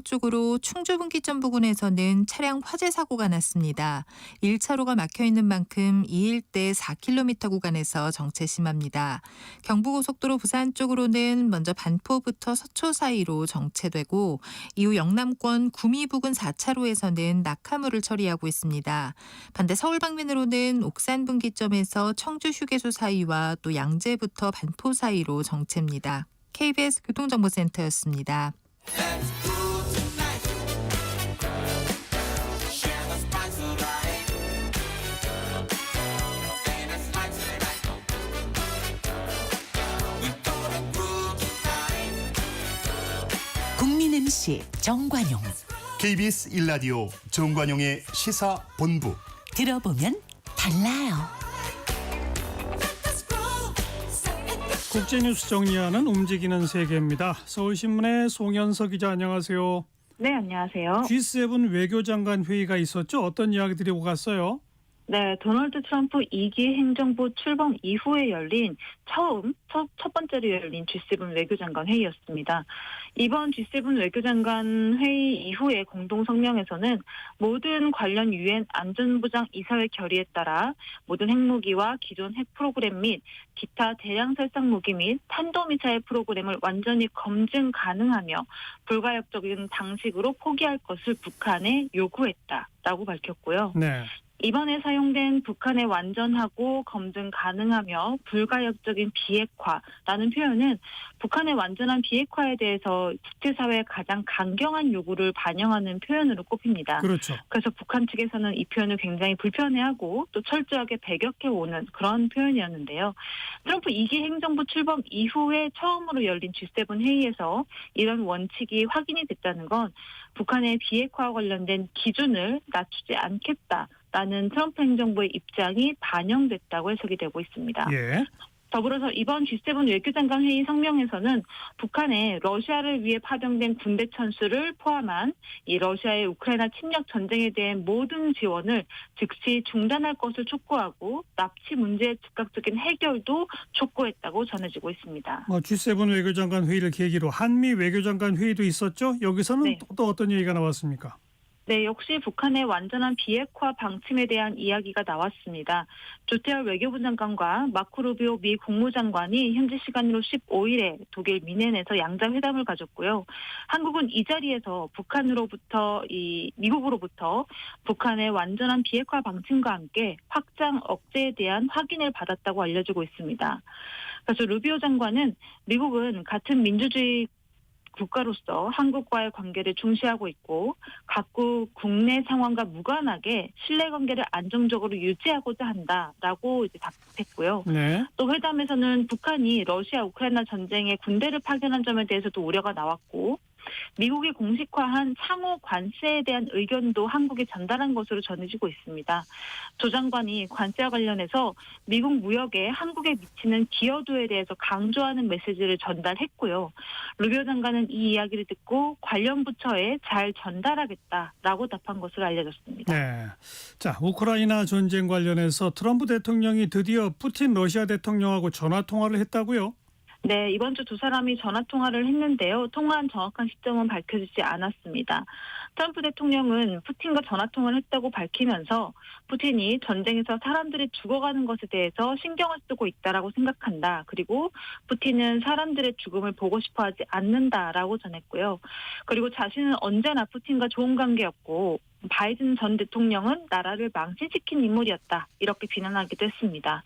쪽으로 충주분기점 부근에서는 차량 화재 사고가 났습니다. 1차로가 막혀 있는 만큼 이 일대 4km 구간에서 정체 심합니다. 경부고속도로 부산 쪽으로는 먼저 반포부터 서초 사이로 정체되고 이후 영남권 구미 부근 4차로에서는 낙하물을 처리하고 있습니다. 반대 서울 방면으로는 옥산 분기점에서 청주 휴게소 사이와 또 양재부터 반포 사이로 정체입니다. KBS 교통정보센터였습니다. 국민 MC 정관용, KBS 1라디오 정관용의 시사본부. 들어보면 달라요. 국제뉴스 정리하는 움직이는 세계입니다. 서울신문의 송현석 기자, 안녕하세요. 네, 안녕하세요. G7 외교장관 회의가 있었죠? 어떤 이야기들이 오갔어요? 네, 도널드 트럼프 2기 행정부 출범 이후에 열린 첫 번째로 열린 G7 외교장관 회의였습니다. 이번 G7 외교장관 회의 이후에 공동 성명에서는 모든 관련 유엔 안전보장 이사회 결의에 따라 모든 핵무기와 기존 핵 프로그램 및 기타 대량 살상 무기 및 탄도미사일 프로그램을 완전히 검증 가능하며 불가역적인 방식으로 포기할 것을 북한에 요구했다라고 밝혔고요. 네. 이번에 사용된 북한의 완전하고 검증 가능하며 불가역적인 비핵화라는 표현은 북한의 완전한 비핵화에 대해서 국제사회의 가장 강경한 요구를 반영하는 표현으로 꼽힙니다. 그렇죠. 그래서 북한 측에서는 이 표현을 굉장히 불편해하고 또 철저하게 배격해오는 그런 표현이었는데요. 트럼프 2기 행정부 출범 이후에 처음으로 열린 G7 회의에서 이런 원칙이 확인이 됐다는 건 북한의 비핵화와 관련된 기준을 낮추지 않겠다라는 트럼프 행정부의 입장이 반영됐다고 해석이 되고 있습니다. 예. 더불어서 이번 G7 외교장관 회의 성명에서는 북한에 러시아를 위해 파병된 군대 천수를 포함한 이 러시아의 우크라이나 침략 전쟁에 대한 모든 지원을 즉시 중단할 것을 촉구하고 납치 문제의 즉각적인 해결도 촉구했다고 전해지고 있습니다. G7 외교장관 회의를 계기로 한미 외교장관 회의도 있었죠? 여기서는 네. 또 어떤 얘기가 나왔습니까? 네, 역시 북한의 완전한 비핵화 방침에 대한 이야기가 나왔습니다. 조태열 외교부 장관과 마코 루비오 미 국무장관이 현지 시간으로 15일에 독일 미넨에서 양자회담을 가졌고요. 한국은 이 자리에서 미국으로부터 북한의 완전한 비핵화 방침과 함께 확장 억제에 대한 확인을 받았다고 알려지고 있습니다. 그래서 루비오 장관은 미국은 같은 민주주의 국가로서 한국과의 관계를 중시하고 있고 각국 국내 상황과 무관하게 신뢰관계를 안정적으로 유지하고자 한다라고 답했고요. 네. 또 회담에서는 북한이 러시아 우크라이나 전쟁에 군대를 파견한 점에 대해서도 우려가 나왔고 미국이 공식화한 상호 관세에 대한 의견도 한국에 전달한 것으로 전해지고 있습니다. 조 장관이 관세와 관련해서 미국 무역에 한국에 미치는 기여도에 대해서 강조하는 메시지를 전달했고요. 루비오 장관은 이 이야기를 듣고 관련 부처에 잘 전달하겠다라고 답한 것으로 알려졌습니다. 네. 자, 우크라이나 전쟁 관련해서 트럼프 대통령이 드디어 푸틴 러시아 대통령하고 전화 통화를 했다고요? 네, 이번 주 두 사람이 전화통화를 했는데요. 통화한 정확한 시점은 밝혀지지 않았습니다. 트럼프 대통령은 푸틴과 전화통화를 했다고 밝히면서 푸틴이 전쟁에서 사람들이 죽어가는 것에 대해서 신경을 쓰고 있다라고 생각한다. 그리고 푸틴은 사람들의 죽음을 보고 싶어하지 않는다라고 전했고요. 그리고 자신은 언제나 푸틴과 좋은 관계였고 바이든 전 대통령은 나라를 망신시킨 인물이었다. 이렇게 비난하기도 했습니다.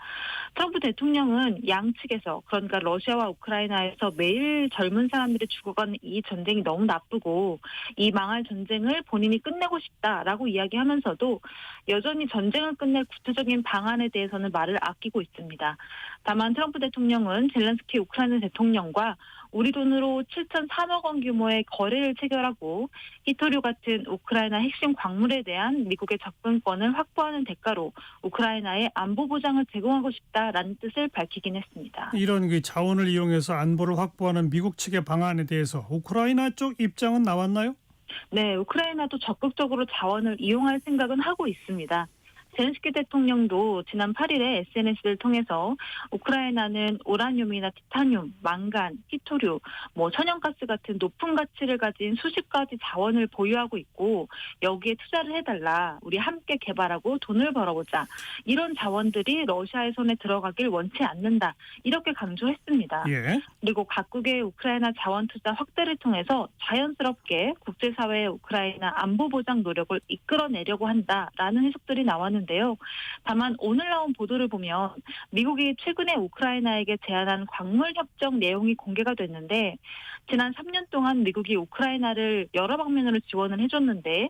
트럼프 대통령은 양측에서 그러니까 러시아와 우크라이나에서 매일 젊은 사람들이 죽어가는 이 전쟁이 너무 나쁘고 이 망할 전쟁을 본인이 끝내고 싶다라고 이야기하면서도 여전히 전쟁을 끝낼 구체적인 방안에 대해서는 말을 아끼고 있습니다. 다만 트럼프 대통령은 젤렌스키 우크라이나 대통령과 우리 돈으로 7,003억 원 규모의 거래를 체결하고 히토류 같은 우크라이나 핵심 광물에 대한 미국의 접근권을 확보하는 대가로 우크라이나에 안보 보장을 제공하고 싶다라는 뜻을 밝히긴 했습니다. 이런 자원을 이용해서 안보를 확보하는 미국 측의 방안에 대해서 우크라이나 쪽 입장은 나왔나요? 네, 우크라이나도 적극적으로 자원을 이용할 생각은 하고 있습니다. 젤렌스키 대통령도 지난 8일에 SNS를 통해서 우크라이나는 우라늄이나 티타늄, 망간, 히토류, 천연가스 같은 높은 가치를 가진 수십 가지 자원을 보유하고 있고 여기에 투자를 해달라. 우리 함께 개발하고 돈을 벌어보자. 이런 자원들이 러시아의 손에 들어가길 원치 않는다. 이렇게 강조했습니다. 예. 그리고 각국의 우크라이나 자원 투자 확대를 통해서 자연스럽게 국제사회의 우크라이나 안보 보장 노력을 이끌어내려고 한다라는 해석들이 나왔는데요. 다만 오늘 나온 보도를 보면 미국이 최근에 우크라이나에게 제안한 광물 협정 내용이 공개가 됐는데 지난 3년 동안 미국이 우크라이나를 여러 방면으로 지원을 해줬는데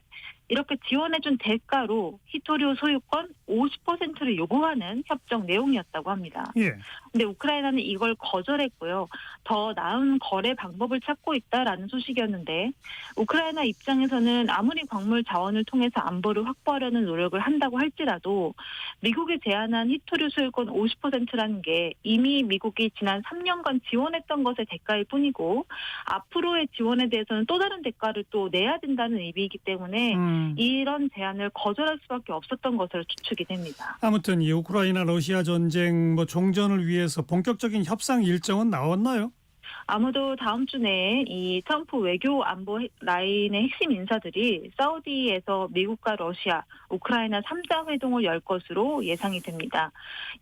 이렇게 지원해준 대가로 히토류 소유권 50%를 요구하는 협정 내용이었다고 합니다. 예. 근데 우크라이나는 이걸 거절했고요. 더 나은 거래 방법을 찾고 있다라는 소식이었는데 우크라이나 입장에서는 아무리 광물 자원을 통해서 안보를 확보하려는 노력을 한다고 할지라도 미국이 제안한 히토류 소유권 50%라는 게 이미 미국이 지난 3년간 지원했던 것의 대가일 뿐이고 앞으로의 지원에 대해서는 또 다른 대가를 또 내야 된다는 의미이기 때문에 이런 제안을 거절할 수밖에 없었던 것으로 추측이 됩니다. 아무튼 이 우크라이나 러시아 전쟁 종전을 위해서 본격적인 협상 일정은 나왔나요? 아무도 다음 주 내에 이 트럼프 외교 안보 라인의 핵심 인사들이 사우디에서 미국과 러시아, 우크라이나 3자 회동을 열 것으로 예상이 됩니다.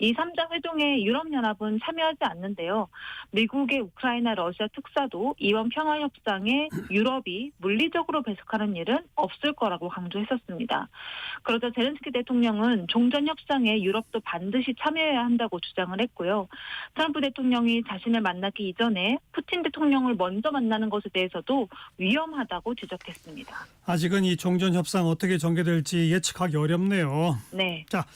이 3자 회동에 유럽연합은 참여하지 않는데요. 미국의 우크라이나 러시아 특사도 이번 평화협상에 유럽이 물리적으로 배석하는 일은 없을 거라고 강조했었습니다. 그러자 젤렌스키 대통령은 종전협상에 유럽도 반드시 참여해야 한다고 주장을 했고요. 트럼프 대통령이 자신을 만나기 이전에 푸틴 대통령을 먼저 만나는 것에 대해서도 위험하다고 지적했습니다. 아직은 이 종전 협상 어떻게 전개될지 예측하기 어렵네요. 네. 자,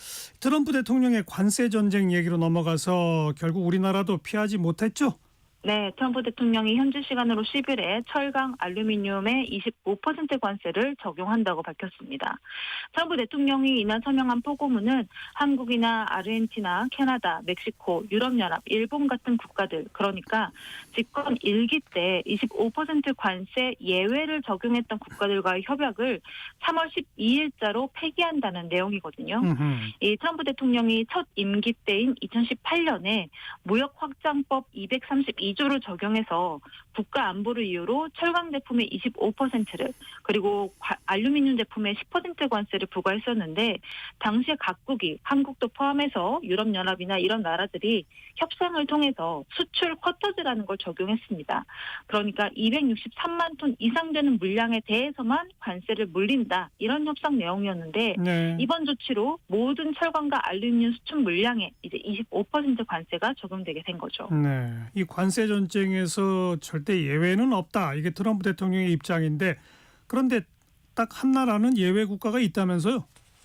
트럼프 대통령의 관세 전쟁 얘기로 넘어가서 결국 우리나라도 피하지 못했죠? 네, 트럼프 대통령이 현지 시간으로 10일에 철강, 알루미늄에 25% 관세를 적용한다고 밝혔습니다. 트럼프 대통령이 이날 서명한 포고문은 한국이나 아르헨티나, 캐나다, 멕시코, 유럽연합, 일본 같은 국가들, 그러니까 집권 1기 때 25% 관세 예외를 적용했던 국가들과의 협약을 3월 12일자로 폐기한다는 내용이거든요. 이 트럼프 대통령이 첫 임기 때인 2018년에 무역 확장법 232조를 적용해서 국가 안보를 이유로 철강 제품의 25%를 그리고 알루미늄 제품의 10% 관세를 부과했었는데 당시에 각국이 한국도 포함해서 유럽연합이나 이런 나라들이 협상을 통해서 수출 쿼터제라는 걸 적용했습니다. 그러니까 263만 톤 이상 되는 물량에 대해서만 관세를 물린다. 이런 협상 내용이었는데 네. 이번 조치로 모든 철강과 알루미늄 수출 물량에 이제 25% 관세가 적용되게 된 거죠. 네. 이 관세 전쟁에서 절대 예외는 없다. 이게 트럼프 대통령의 입장인데 그런데 딱 한 나라는 예외 국가가 있다면서요?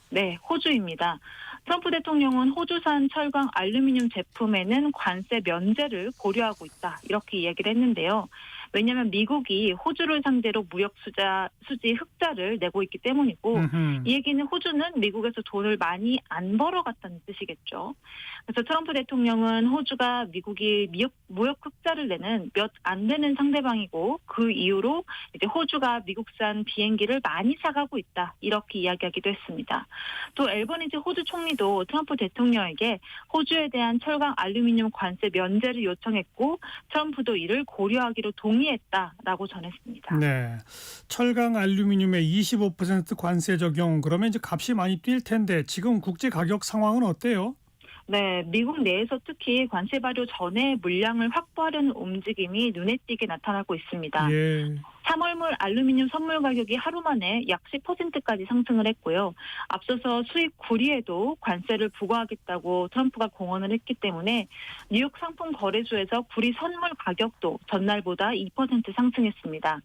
네, 호주입니다. 트럼프 대통령은 호주산 철강 알루미늄 제품에는 관세 면제를 고려하고 있다. 이렇게 이야기를 했는데요. 왜냐하면 미국이 호주를 상대로 무역 수지 흑자를 내고 있기 때문이고 이 얘기는 호주는 미국에서 돈을 많이 안 벌어갔다는 뜻이겠죠. 그래서 트럼프 대통령은 호주가 미국이 무역 흑자를 내는 몇 안 되는 상대방이고 그 이유로 이제 호주가 미국산 비행기를 많이 사가고 있다. 이렇게 이야기하기도 했습니다. 또 앨버니지 호주 총리도 트럼프 대통령에게 호주에 대한 철강 알루미늄 관세 면제를 요청했고 트럼프도 이를 고려하기로 동의했다라고 전했습니다. 네. 철강 알루미늄에 25% 관세 적용 그러면 이제 값이 많이 뛸 텐데 지금 국제 가격 상황은 어때요? 네, 미국 내에서 특히 관세 발효 전에 물량을 확보하려는 움직임이 눈에 띄게 나타나고 있습니다. 예. 3월물 알루미늄 선물 가격이 하루 만에 약 10%까지 상승을 했고요. 앞서서 수입 구리에도 관세를 부과하겠다고 트럼프가 공언을 했기 때문에 뉴욕 상품 거래소에서 구리 선물 가격도 전날보다 2% 상승했습니다.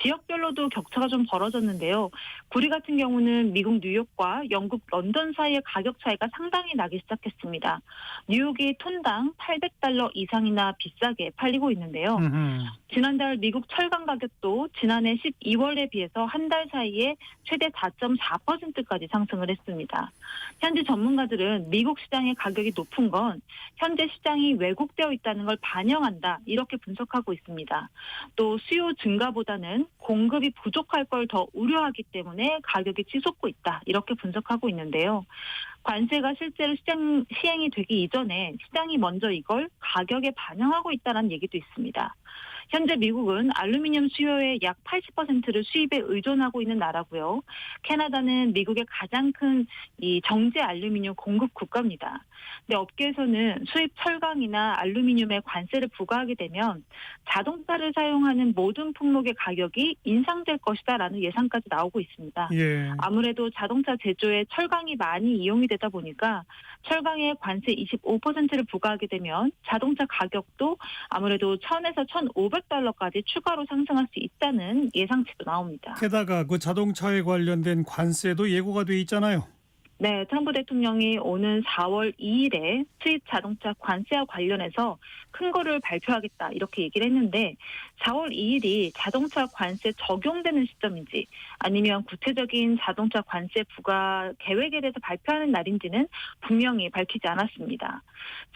지역별로도 격차가 좀 벌어졌는데요. 구리 같은 경우는 미국 뉴욕과 영국 런던 사이의 가격 차이가 상당히 나기 시작했습니다. 뉴욕이 톤당 $800 이상이나 비싸게 팔리고 있는데요. 지난달 미국 철강 가격도 가격도 지난해 12월에 비해서 한 달 사이에 최대 4.4%까지 상승을 했습니다. 현지 전문가들은 미국 시장의 가격이 높은 건 현재 시장이 왜곡되어 있다는 걸 반영한다, 이렇게 분석하고 있습니다. 또 수요 증가보다는 공급이 부족할 걸 더 우려하기 때문에 가격이 치솟고 있다, 이렇게 분석하고 있는데요. 관세가 실제로 시행이 되기 이전에 시장이 먼저 이걸 가격에 반영하고 있다는 얘기도 있습니다. 현재 미국은 알루미늄 수요의 약 80%를 수입에 의존하고 있는 나라고요. 캐나다는 미국의 가장 큰 이 정제 알루미늄 공급 국가입니다. 근데 업계에서는 수입 철강이나 알루미늄에 관세를 부과하게 되면 자동차를 사용하는 모든 품목의 가격이 인상될 것이다라는 예상까지 나오고 있습니다. 예. 아무래도 자동차 제조에 철강이 많이 이용이 되다 보니까 철강에 관세 25%를 부과하게 되면 자동차 가격도 아무래도 1,000에서 1,500달러까지 추가로 상승할 수 있다는 예상치도 나옵니다. 게다가 그 자동차에 관련된 관세도 예고가 돼 있잖아요. 네, 트럼프 대통령이 오는 4월 2일에 수입 자동차 관세와 관련해서 큰 거를 발표하겠다, 이렇게 얘기를 했는데 4월 2일이 자동차 관세 적용되는 시점인지 아니면 구체적인 자동차 관세 부과 계획에 대해서 발표하는 날인지는 분명히 밝히지 않았습니다.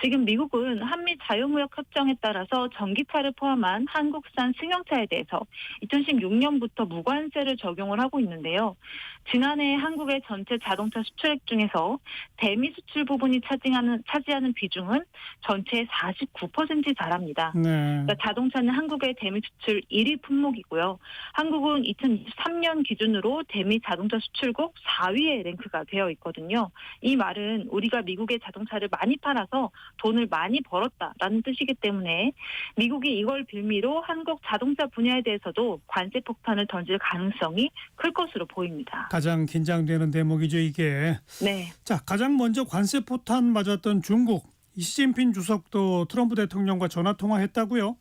지금 미국은 한미 자유무역 협정에 따라서 전기차를 포함한 한국산 승용차에 대해서 2016년부터 무관세를 적용을 하고 있는데요. 지난해 한국의 전체 자동차 수출액 중에서 대미 수출 부분이 차지하는 비중은 전체의 49%에 달합니다. 네. 그러니까 자동차는 한국의 대미 수출 1위 품목이고요. 한국은 2023년 기준으로 대미 자동차 수출국 4위에 랭크가 되어 있거든요. 이 말은 우리가 미국의 자동차를 많이 팔아서 돈을 많이 벌었다라는 뜻이기 때문에 미국이 이걸 빌미로 한국 자동차 분야에 대해서도 관세 폭탄을 던질 가능성이 클 것으로 보입니다. 가장 긴장되는 대목이죠, 이게. 네. 자, 가장 먼저 관세 포탄 맞았던 중국. 시진핑 주석도 트럼프 대통령과 전화 통화했다고요?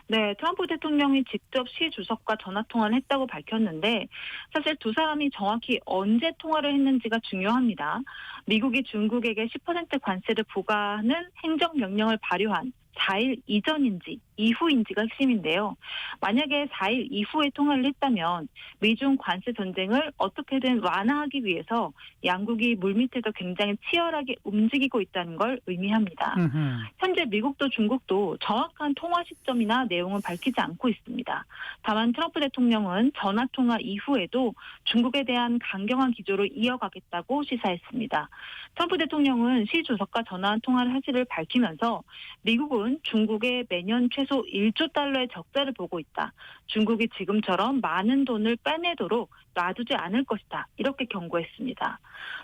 네, 트럼프 대통령이 직접 시 주석과 전화 통화를 했다고 밝혔는데 사실 두 사람이 정확히 언제 통화를 했는지가 중요합니다. 미국이 중국에게 10% 관세를 부과하는 행정명령을 발효한 4일 이전인지 이후인지가 핵심인데요. 만약에 4일 이후에 통화를 했다면 미중 관세 전쟁을 어떻게든 완화하기 위해서 양국이 물밑에서 굉장히 치열하게 움직이고 있다는 걸 의미합니다. 현재 미국도 중국도 정확한 통화 시점이나 내용은 밝히지 않고 있습니다. 다만 트럼프 대통령은 전화 통화 이후에도 중국에 대한 강경한 기조를 이어가겠다고 시사했습니다. 트럼프 대통령은 시 주석과 전화 통화를 사실을 밝히면서 미국은 중국에 매년 최소 1조 달러의 적자를 보고 있다. 중국이 지금처럼 많은 돈을 빼내도록 놔두지 않을 것이다. 이렇게 경고했습니다.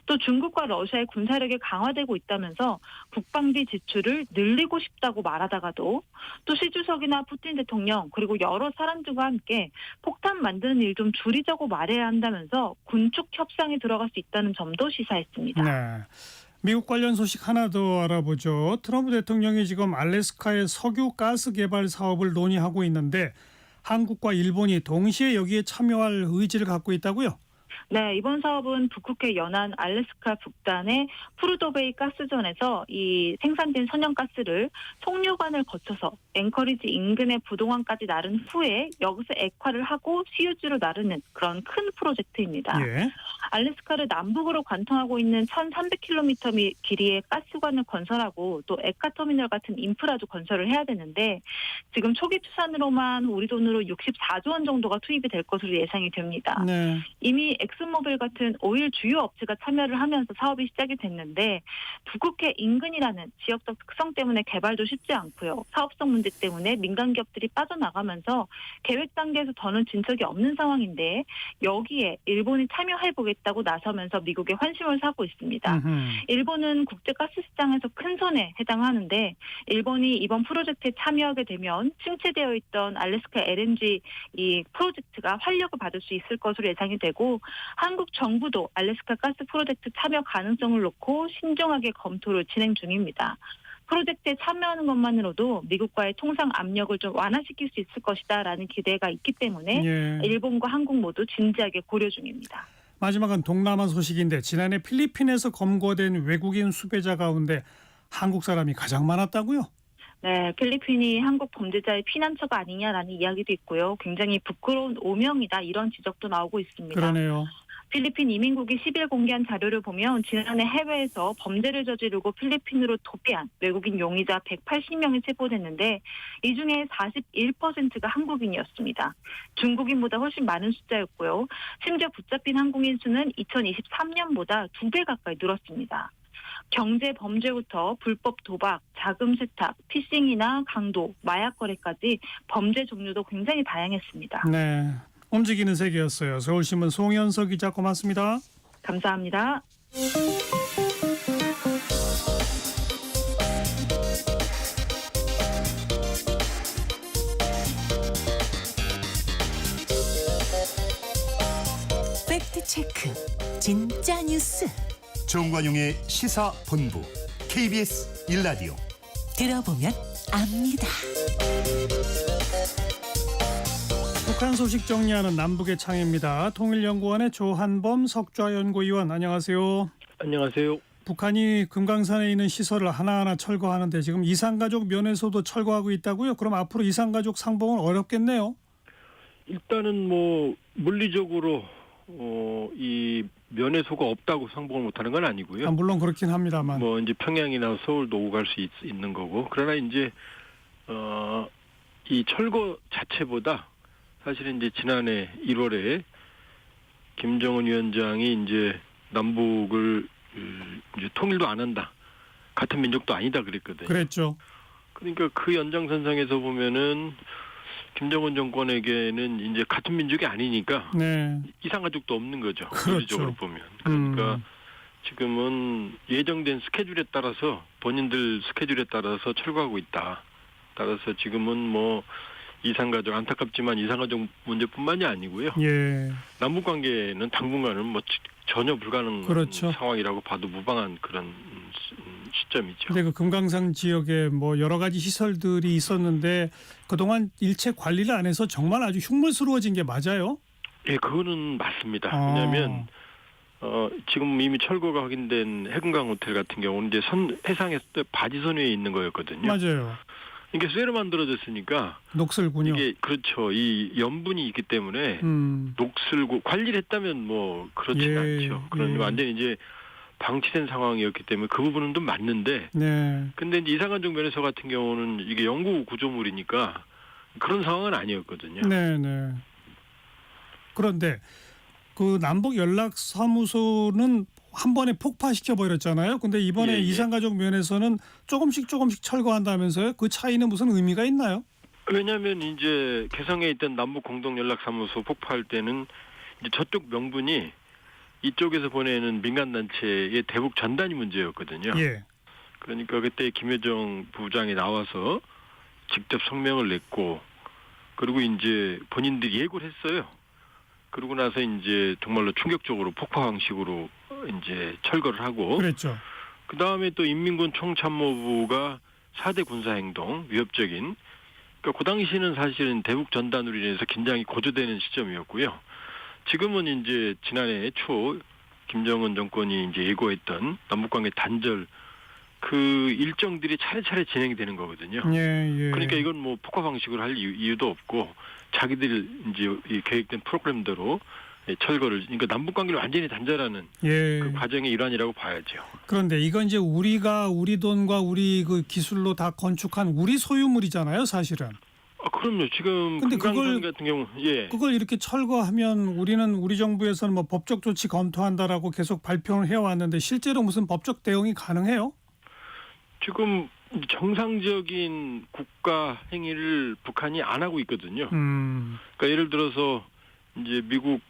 또 중국과 러시아의 군사력이 강화되고 있다면서 국방비 지출을 늘리고 싶다고 말하다가도 또 시 주석이나 푸틴 대통령 그리고 여러 사람들과 함께 폭탄 만드는 일 좀 줄이자고 말해야 한다면서 군축 협상에 들어갈 수 있다는 점도 시사했습니다. 네. 미국 관련 소식 하나 더 알아보죠. 트럼프 대통령이 지금 알래스카의 석유 가스 개발 사업을 논의하고 있는데 한국과 일본이 동시에 여기에 참여할 의지를 갖고 있다고요? 네, 이번 사업은 북극해 연안 알래스카 북단의 프루도베이 가스전에서 이 생산된 천연가스를 송유관을 거쳐서 앵커리지 인근의 부동항까지 나른 후에 여기서 액화를 하고 CUG로 나르는 그런 큰 프로젝트입니다. 예. 알래스카를 남북으로 관통하고 있는 1,300km 길이의 가스관을 건설하고 또 액화터미널 같은 인프라도 건설을 해야 되는데 지금 초기 투자으로만 우리 돈으로 64조 원 정도가 투입이 될 것으로 예상이 됩니다. 네. 이미 엑슨모빌 같은 오일 주요 업체가 참여를 하면서 사업이 시작이 됐는데 북극해 인근이라는 지역적 특성 때문에 개발도 쉽지 않고요. 사업성 문제 때문에 민간 기업들이 빠져나가면서 계획 단계에서 더는 진척이 없는 상황인데 여기에 일본이 참여해보겠다고 나서면서 미국에 환심을 사고 있습니다. 일본은 국제가스시장에서 큰 손에 해당하는데 일본이 이번 프로젝트에 참여하게 되면 침체되어 있던 알래스카 LNG 이 프로젝트가 활력을 받을 수 있을 것으로 예상이 되고 한국 정부도 알래스카 가스 프로젝트 참여 가능성을 놓고 신중하게 검토를 진행 중입니다. 프로젝트에 참여하는 것만으로도 미국과의 통상 압력을 좀 완화시킬 수 있을 것이다라는 기대가 있기 때문에 예. 일본과 한국 모두 진지하게 고려 중입니다. 마지막은 동남아 소식인데 지난해 필리핀에서 검거된 외국인 수배자 가운데 한국 사람이 가장 많았다고요? 네, 필리핀이 한국 범죄자의 피난처가 아니냐라는 이야기도 있고요. 굉장히 부끄러운 오명이다 이런 지적도 나오고 있습니다. 그러네요. 필리핀 이민국이 10일 공개한 자료를 보면 지난해 해외에서 범죄를 저지르고 필리핀으로 도피한 외국인 용의자 180명이 체포됐는데 이 중에 41%가 한국인이었습니다. 중국인보다 훨씬 많은 숫자였고요. 심지어 붙잡힌 한국인 수는 2023년보다 2배 가까이 늘었습니다. 경제 범죄부터 불법 도박, 자금 세탁, 피싱이나 강도, 마약 거래까지 범죄 종류도 굉장히 다양했습니다. 네. 움직이는 세계였어요. 서울신문 송현석 기자 고맙습니다. 감사합니다. 팩트 체크. 진짜 뉴스. 정관용의 시사본부 KBS 일라디오. 들어보면 압니다. 북한 소식 정리하는 남북의 창입니다. 통일연구원의 조한범 석좌연구위원 안녕하세요. 안녕하세요. 북한이 금강산에 있는 시설을 하나하나 철거하는데 지금 이산가족 면회소도 철거하고 있다고요? 그럼 앞으로 이산가족 상봉은 어렵겠네요. 일단은 뭐 물리적으로 이 면회소가 없다고 상봉을 못하는 건 아니고요. 물론 그렇긴 합니다만. 뭐 이제 평양이나 서울도 오고 갈 수 있는 거고. 그러나 이제 이 철거 자체보다 사실은 이제 지난해 1월에 김정은 위원장이 이제 남북을 이제 통일도 안 한다. 같은 민족도 아니다 그랬거든요. 그랬죠. 그러니까 그 연장선상에서 보면은 김정은 정권에게는 이제 같은 민족이 아니니까 네. 이산가족도 없는 거죠. 그렇죠. 물리적으로 보면. 그러니까 지금은 예정된 스케줄에 따라서 본인들 스케줄에 따라서 철거하고 있다. 따라서 지금은 뭐 이산가족 안타깝지만 이산가족 문제뿐만이 아니고요. 예. 남북 관계는 당분간은 뭐 전혀 불가능한 그렇죠. 상황이라고 봐도 무방한 그런 시점이죠. 근데 그 금강산 지역에 뭐 여러 가지 시설들이 있었는데 그동안 일체 관리를 안 해서 정말 아주 흉물스러워진 게 맞아요? 예, 그거는 맞습니다. 왜냐하면 지금 이미 철거가 확인된 해금강 호텔 같은 경우는 이제 해상에서 바지선 위에 있는 거였거든요. 맞아요. 이게 쇠로 만들어졌으니까 녹슬군요. 이게 그렇죠. 이 염분이 있기 때문에 녹슬고 관리를 했다면 뭐 그렇지 예, 않죠. 그런 예. 완전히 이제 방치된 상황이었기 때문에 그 부분은 좀 맞는데. 네. 근데 이제 이산가족 면회소 같은 경우는 이게 영구 구조물이니까 그런 상황은 아니었거든요. 네, 네. 그런데 그 남북 연락 사무소는 한 번에 폭파시켜 버렸잖아요. 근데 이번에 예, 예. 이산가족 면에서는 조금씩 철거한다면서요? 그 차이는 무슨 의미가 있나요? 왜냐하면 이제 개성에 있던 남북 공동 연락 사무소 폭파할 때는 이제 저쪽 명분이 이쪽에서 보내는 민간 단체의 대북 전단이 문제였거든요. 예. 그러니까 그때 김여정 부장이 나와서 직접 성명을 냈고, 그리고 이제 본인들이 예고를 했어요. 그러고 나서 이제 정말로 충격적으로 폭파 방식으로 이제 철거를 하고. 그랬죠. 그 다음에 또 인민군 총참모부가 4대 군사행동 위협적인. 그러니까 그 당시는 사실은 대북 전단으로 인해서 긴장이 고조되는 시점이었고요. 지금은 이제 지난해 초 김정은 정권이 이제 예고했던 남북관계 단절 그 일정들이 차례차례 진행이 되는 거거든요. 예, 예. 그러니까 이건 뭐 폭파 방식으로 할 이유도 없고 자기들 이제 이 계획된 프로그램대로 철거를, 그러니까 남북 관계를 완전히 단절하는 예. 그 과정의 일환이라고 봐야죠. 그런데 이건 이제 우리가 우리 돈과 우리 그 기술로 다 건축한 우리 소유물이잖아요, 사실은. 그럼요. 지금 근데 금강산 같은 경우, 예. 그걸 이렇게 철거하면 우리 정부에서는 뭐 법적 조치 검토한다라고 계속 발표를 해왔는데 실제로 무슨 법적 대응이 가능해요? 지금 정상적인 국가 행위를 북한이 안 하고 있거든요. 그러니까 예를 들어서 이제 미국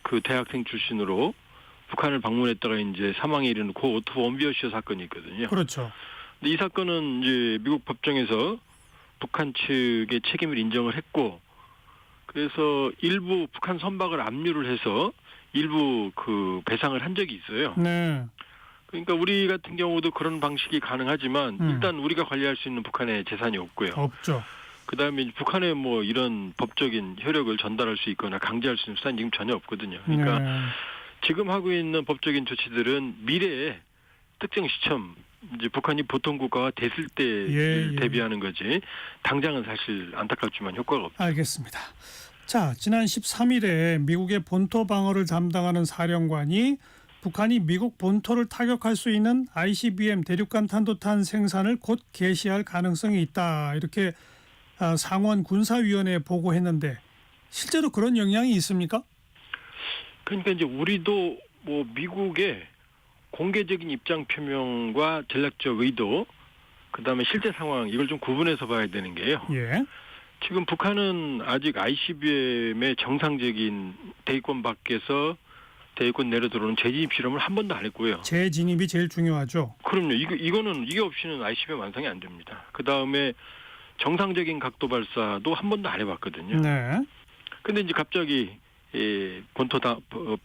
그 대학생 출신으로 북한을 방문했다가 이제 사망에 이르는 고 오토 원비어쇼 사건이 있거든요. 그렇죠. 근데 이 사건은 이제 미국 법정에서 북한 측의 책임을 인정을 했고, 그래서 일부 북한 선박을 압류를 해서 일부 그 배상을 한 적이 있어요. 네. 그러니까 우리 같은 경우도 그런 방식이 가능하지만 일단 우리가 관리할 수 있는 북한의 재산이 없고요. 없죠. 그다음에 북한에 뭐 이런 법적인 효력을 전달할 수 있거나 강제할 수 있는 수단이 지금 전혀 없거든요. 그러니까 네. 지금 하고 있는 법적인 조치들은 미래에 특정 시점, 이제 북한이 보통 국가가 됐을 때 예. 대비하는 거지 당장은 사실 안타깝지만 효과가 없죠. 알겠습니다. 자, 지난 13일에 미국의 본토 방어를 담당하는 사령관이 북한이 미국 본토를 타격할 수 있는 ICBM 대륙간 탄도탄 생산을 곧 개시할 가능성이 있다. 이렇게 상원 군사위원회에 보고했는데 실제로 그런 영향이 있습니까? 그러니까 이제 우리도 뭐 미국의 공개적인 입장 표명과 전략적 의도, 그다음에 실제 상황 이걸 좀 구분해서 봐야 되는 게요. 예. 지금 북한은 아직 ICBM의 정상적인 대기권 밖에서 대기권 내려 들어오는 재진입 실험을 한 번도 안 했고요. 재진입이 제일 중요하죠. 그럼요. 이게 없이는 ICBM 완성이 안 됩니다. 그 다음에 정상적인 각도 발사도 한 번도 안 해봤거든요. 네. 근데 이제 갑자기 본토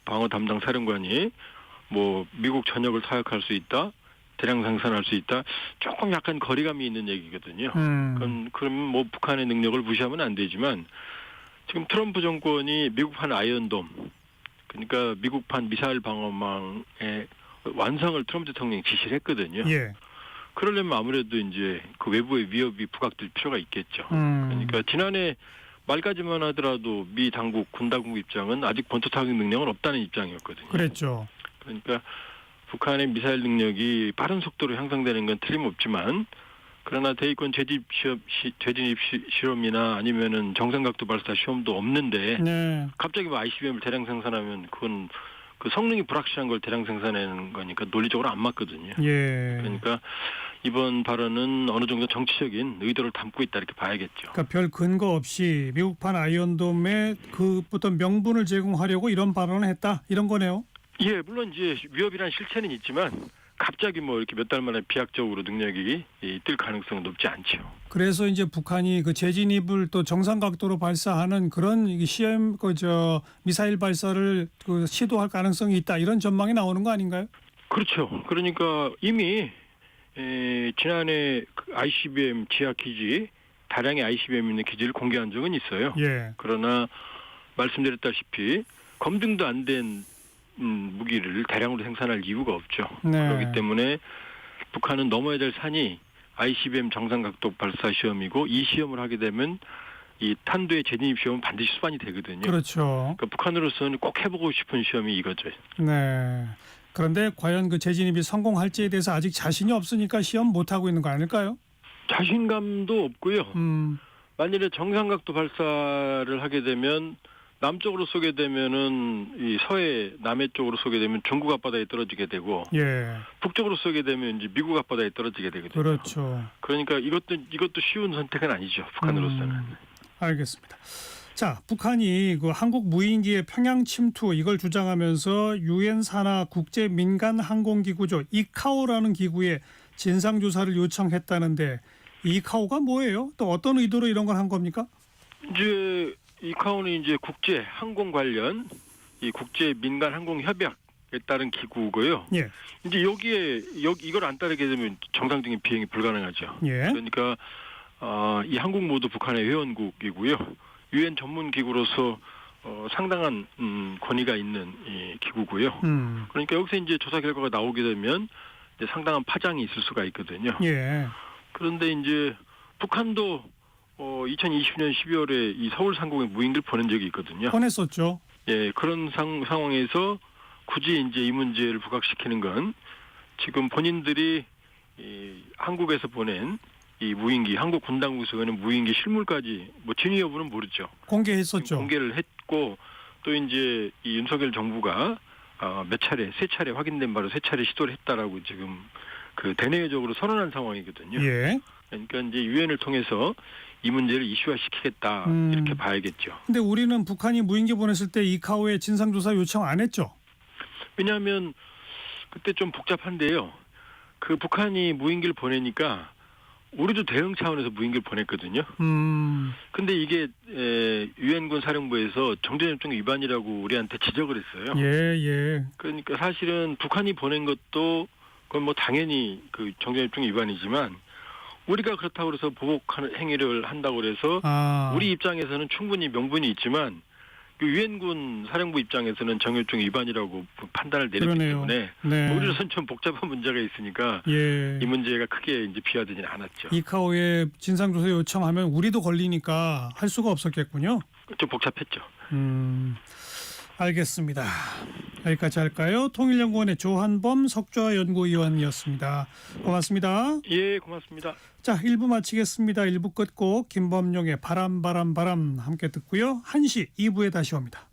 방어 담당 사령관이 뭐 미국 전역을 타격할 수 있다, 대량 생산할 수 있다, 조금 약간 거리감이 있는 얘기거든요. 그럼 뭐 북한의 능력을 무시하면 안 되지만 지금 트럼프 정권이 미국판 아이언돔, 그러니까 미국판 미사일 방어망의 완성을 트럼프 대통령이 지시를 했거든요. 예. 그러려면 아무래도 이제 그 외부의 위협이 부각될 필요가 있겠죠. 그러니까 지난해 말까지만 하더라도 미 당국, 군 당국 입장은 아직 본토 타격 능력은 없다는 입장이었거든요. 그랬죠. 그러니까 북한의 미사일 능력이 빠른 속도로 향상되는 건 틀림없지만, 그러나 대기권 재진입 실험이나 아니면은 정상각도 발사 시험도 없는데 네. 갑자기 뭐 ICBM을 대량 생산하면 그건 그 성능이 불확실한 걸 대량 생산하는 거니까 논리적으로 안 맞거든요. 예. 그러니까 이번 발언은 어느 정도 정치적인 의도를 담고 있다 이렇게 봐야겠죠. 그러니까 별 근거 없이 미국판 아이언돔에 그 어떤 명분을 제공하려고 이런 발언을 했다. 이런 거네요. 예, 물론 이제 위협이란 실체는 있지만 갑자기 뭐 이렇게 몇 달 만에 비약적으로 능력이 뜰 가능성은 높지 않죠. 그래서 이제 북한이 그 재진입을 또 정상 각도로 발사하는 그런 시험 미사일 발사를 그 시도할 가능성이 있다. 이런 전망이 나오는 거 아닌가요? 그렇죠. 그러니까 이미 지난해 그 ICBM 지하 기지, 다량의 ICBM 있는 기지를 공개한 적은 있어요. 예. 그러나 말씀드렸다시피 검증도 안 된 무기를 대량으로 생산할 이유가 없죠. 네. 그렇기 때문에 북한은 넘어야 될 산이 ICBM 정상각도 발사 시험이고, 이 시험을 하게 되면 이 탄도의 재진입 시험은 반드시 수반이 되거든요. 그렇죠. 그러니까 북한으로서는 꼭 해보고 싶은 시험이 이거죠. 네. 그런데 과연 그 재진입이 성공할지에 대해서 아직 자신이 없으니까 시험 못 하고 있는 거 아닐까요? 자신감도 없고요. 만일에 정상각도 발사를 하게 되면 남쪽으로 쏘게 되면은 이 서해 남해 쪽으로 쏘게 되면 중국 앞바다에 떨어지게 되고, 예. 북쪽으로 쏘게 되면 이제 미국 앞바다에 떨어지게 되거든요. 그렇죠. 그러니까 이것도 쉬운 선택은 아니죠. 북한으로서는. 알겠습니다. 자, 북한이 그 한국 무인기의 평양 침투 이걸 주장하면서 유엔 산하 국제 민간 항공기구죠. 이카오라는 기구에 진상 조사를 요청했다는데 이카오가 뭐예요? 또 어떤 의도로 이런 걸 한 겁니까? 이제 이카오는 이제 국제 항공 관련 이 국제 민간 항공 협약에 따른 기구고요. 예. 이제 이걸 안 따르게 되면 정상적인 비행이 불가능하죠. 예. 그러니까 이 한국 모두 북한의 회원국이고요. 유엔 전문 기구로서 상당한 권위가 있는 이 기구고요. 그러니까 여기서 이제 조사 결과가 나오게 되면 이제 상당한 파장이 있을 수가 있거든요. 예. 그런데 이제 북한도 2020년 12월에 이 서울 상공에 무인기를 보낸 적이 있거든요. 보냈었죠. 예, 그런 상황에서 굳이 이제 이 문제를 부각시키는 건 지금 본인들이 이 한국에서 보낸 이 무인기, 한국 군 당국에서 보낸 무인기 실물까지 뭐 진위 여부는 모르죠. 공개했었죠. 공개를 했고, 또 이제 이 윤석열 정부가 세 차례 확인된 바로 3차례 시도를 했다라고 지금 그 대내적으로 선언한 상황이거든요. 예. 그러니까 이제 유엔을 통해서 이 문제를 이슈화시키겠다 이렇게 봐야겠죠. 근데 우리는 북한이 무인기 보냈을 때 이카오에 진상조사 요청 안 했죠? 왜냐하면 그때 좀 복잡한데요. 그 북한이 무인기를 보내니까 우리도 대응 차원에서 무인기를 보냈거든요. 근데 이게 유엔군 사령부에서 정전협정 위반이라고 우리한테 지적을 했어요. 예. 그러니까 사실은 북한이 보낸 것도 그건 뭐 당연히 그 정전협정 위반이지만, 우리가 그렇다고 해서 보복하는 행위를 한다고 그래서 우리 입장에서는 충분히 명분이 있지만 그 유엔군 사령부 입장에서는 정열종 위반이라고 판단을 내렸기 그러네요. 때문에 네. 우리로서는 좀 복잡한 문제가 있으니까 예. 이 문제가 크게 이제 비화되지는 않았죠. 이카오에 진상조사 요청하면 우리도 걸리니까 할 수가 없었겠군요. 좀 복잡했죠. 알겠습니다. 여기까지 할까요? 통일연구원의 조한범 석좌 연구위원이었습니다. 고맙습니다. 예, 고맙습니다. 자, 1부 마치겠습니다. 1부 끝곡 김범용의 바람 함께 듣고요. 1시 2부에 다시 옵니다.